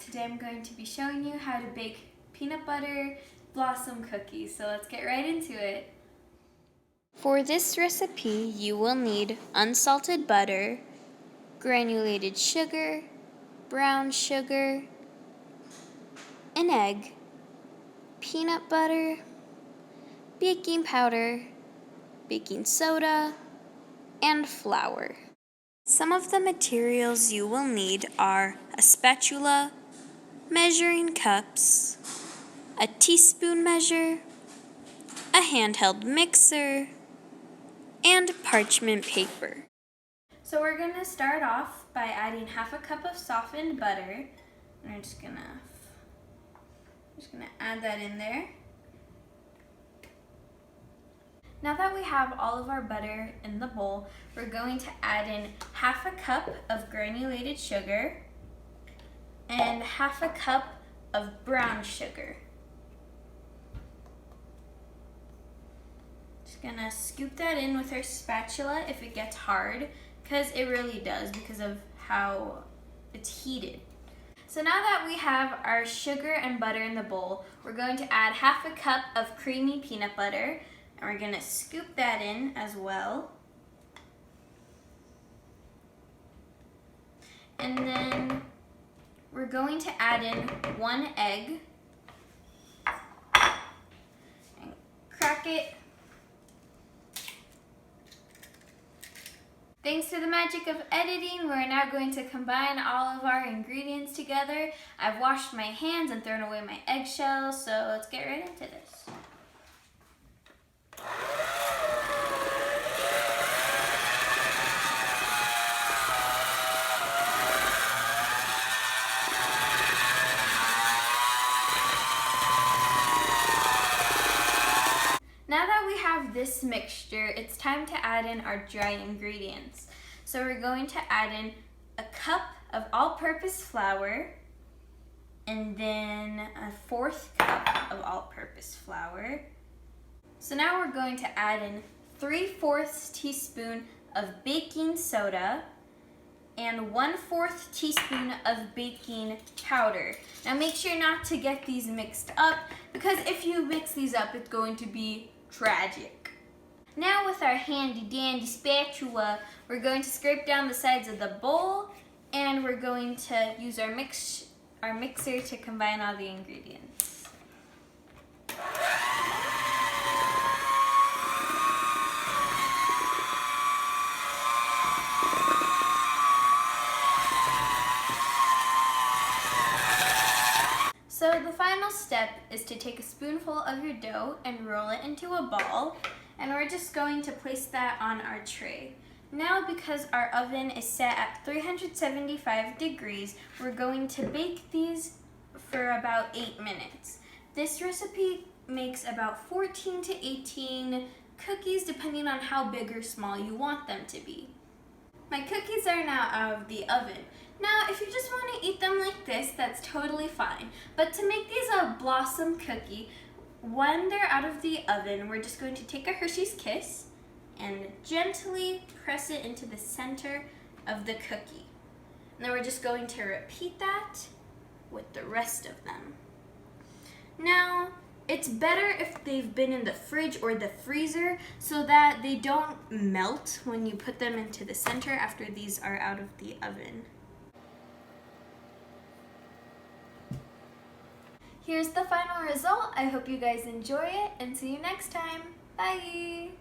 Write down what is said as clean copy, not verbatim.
Today I'm going to be showing you how to bake peanut butter blossom cookies. So let's get right into it. For this recipe, you will need unsalted butter, granulated sugar, brown sugar, an egg, peanut butter, baking powder, baking soda, and flour. Some of the materials you will need are a spatula, measuring cups, a teaspoon measure, a handheld mixer, and parchment paper. So we're going to start off by adding half a cup of softened butter. And I'm just gonna add that in there. Now that we have all of our butter in the bowl, we're going to add in half a cup of granulated sugar and half a cup of brown sugar. Just gonna scoop that in with our spatula if it gets hard, because it really does because of how it's heated. So now that we have our sugar and butter in the bowl, we're going to add half a cup of creamy peanut butter, and we're gonna scoop that in as well. And then we're going to add in 1 egg and crack it. Thanks to the magic of editing, we're now going to combine all of our ingredients together. I've washed my hands and thrown away my eggshells, so let's get right into this. Now that we have this mixture, it's time to add in our dry ingredients. So we're going to add in a cup of all-purpose flour, and then a 1/4 cup of all-purpose flour. So now we're going to add in 3/4 teaspoon of baking soda and 1/4 teaspoon of baking powder. Now make sure not to get these mixed up, because if you mix these up, it's going to be tragic. Now with our handy dandy spatula, we're going to scrape down the sides of the bowl, and we're going to use our mixer to combine all the ingredients. So the final step is to take a spoonful of your dough and roll it into a ball, and we're just going to place that on our tray. Now, because our oven is set at 375 degrees, we're going to bake these for about 8 minutes. This recipe makes about 14 to 18 cookies, depending on how big or small you want them to be. My cookies are now out of the oven. Now, if you just want to eat them like this, that's totally fine. But to make these a blossom cookie, when they're out of the oven, we're just going to take a Hershey's Kiss and gently press it into the center of the cookie. And then we're just going to repeat that with the rest of them. Now, it's better if they've been in the fridge or the freezer so that they don't melt when you put them into the center after these are out of the oven. Here's the final result. I hope you guys enjoy it, and see you next time. Bye!